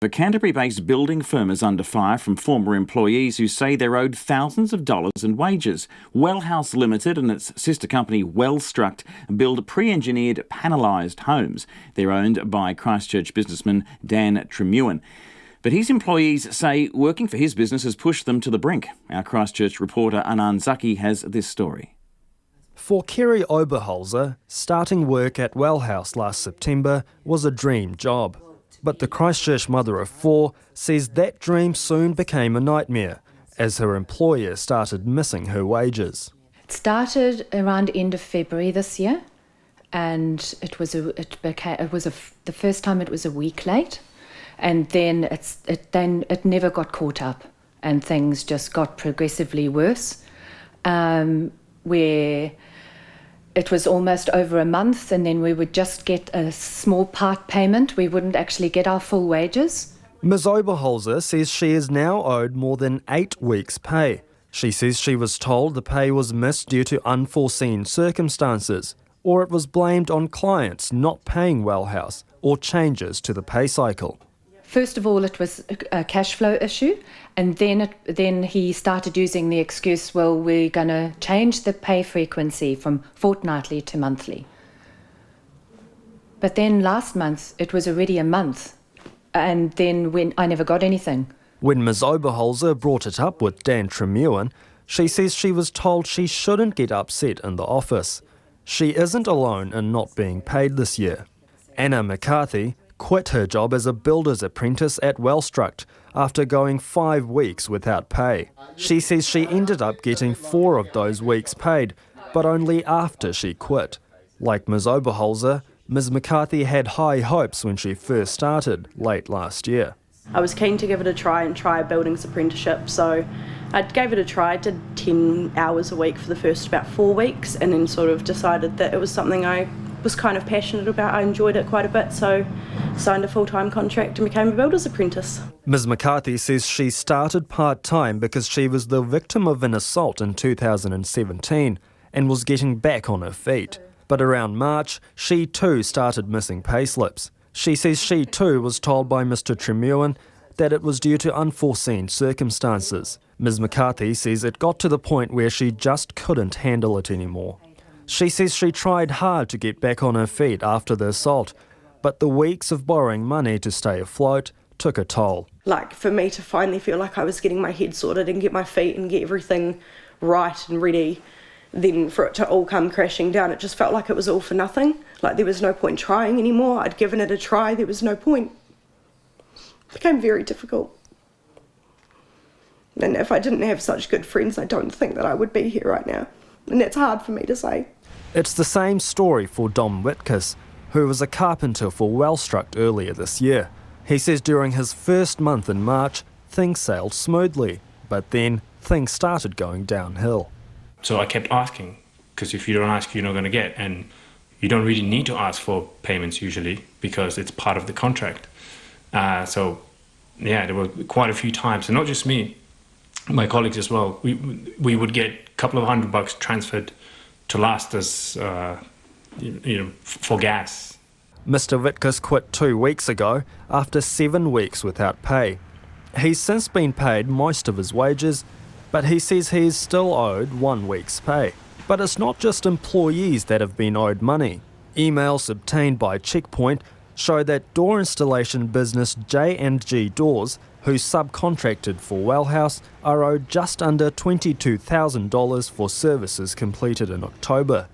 The Canterbury-based building firm is under fire from former employees who say they're owed thousands of dollars in wages. Welhaus Limited and its sister company Wellstruct build pre-engineered panelised homes. They're owned by Christchurch businessman Dan Tremewen. But his employees say working for his business has pushed them to the brink. Our Christchurch reporter Anan Zaki has this story. For Kerry Oberholzer, starting work at Welhaus last September was a dream job. But the Christchurch mother of four says that dream soon became a nightmare as her employer started missing her wages. It started around end of February this year, and the first time it was a week late, and then it never got caught up, and things just got progressively worse, where it was almost over a month, and then we would just get a small part payment. We wouldn't actually get our full wages. Ms Oberholzer says she is now owed more than 8 weeks' pay. She says she was told the pay was missed due to unforeseen circumstances, or it was blamed on clients not paying Welhaus, or changes to the pay cycle. First of all, it was a cash flow issue, and then he started using the excuse, well, we're going to change the pay frequency from fortnightly to monthly. But then last month, it was already a month, and then when I never got anything. When Ms Oberholzer brought it up with Dan Tremewen, she says she was told she shouldn't get upset in the office. She isn't alone in not being paid this year. Anna McCarthy quit her job as a builder's apprentice at Wellstruct after going 5 weeks without pay. She says she ended up getting 4 of those weeks paid, but only after she quit. Like Ms Oberholzer, Ms McCarthy had high hopes when she first started late last year. I was keen to give it a try and try a buildings apprenticeship, so I gave it a try. I did 10 hours a week for the first about 4 weeks, and then sort of decided that it was something I was kind of passionate about. I enjoyed it quite a bit, so signed a full-time contract and became a builder's apprentice. Ms McCarthy says she started part-time because she was the victim of an assault in 2017 and was getting back on her feet. But around March, she too started missing payslips. She says she too was told by Mr Tremewen that it was due to unforeseen circumstances. Ms McCarthy says it got to the point where she just couldn't handle it anymore. She says she tried hard to get back on her feet after the assault, but the weeks of borrowing money to stay afloat took a toll. Like, for me to finally feel like I was getting my head sorted and get my feet and get everything right and ready, then for it to all come crashing down, it just felt like it was all for nothing. Like there was no point trying anymore. I'd given it a try, there was no point. It became very difficult. And if I didn't have such good friends, I don't think that I would be here right now. And that's hard for me to say. It's the same story for Dom Whitkus, who was a carpenter for Wellstruct earlier this year. He says during his first month in March, things sailed smoothly, but then things started going downhill. So I kept asking, because if you don't ask, you're not going to get, and you don't really need to ask for payments usually, because it's part of the contract. So yeah, there were quite a few times, and not just me, my colleagues as well. We would get a couple of $100 transferred to last us, for gas. Mr Whitkus quit 2 weeks ago after 7 weeks without pay. He's since been paid most of his wages, but he says he's still owed 1 week's pay. But it's not just employees that have been owed money. Emails obtained by Checkpoint show that door installation business J&G Doors, who subcontracted for Welhaus, are owed just under $22,000 for services completed in October.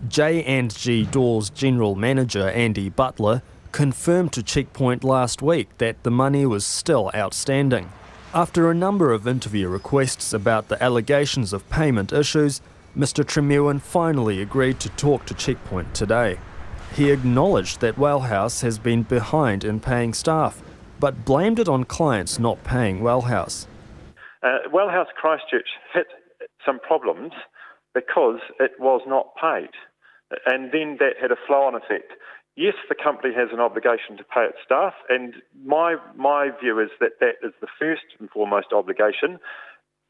J&G Doors General Manager Andy Butler confirmed to Checkpoint last week that the money was still outstanding. After a number of interview requests about the allegations of payment issues, Mr Tremewen finally agreed to talk to Checkpoint today. He acknowledged that Welhaus has been behind in paying staff, but blamed it on clients not paying Welhaus. Welhaus Christchurch hit some problems because it was not paid, and then that had a flow-on effect. Yes, the company has an obligation to pay its staff, and my view is that that is the first and foremost obligation.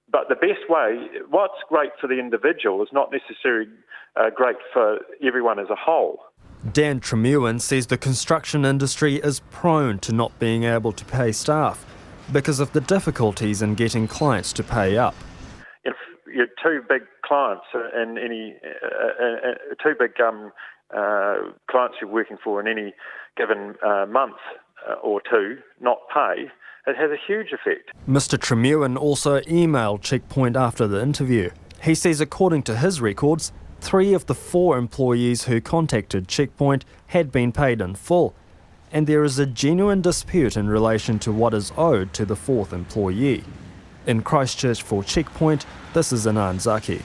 But the best way, what's great for the individual is not necessarily great for everyone as a whole. Dan Tremewen says the construction industry is prone to not being able to pay staff because of the difficulties in getting clients to pay up. If you're two big clients in any two big clients you're working for in any given month or two not pay, it has a huge effect. Mr. Tremewen also emailed Checkpoint after the interview. He says according to his records, 3 of the 4 employees who contacted Checkpoint had been paid in full, and there is a genuine dispute in relation to what is owed to the 4th employee. In Christchurch for Checkpoint, this is Anan Zaki.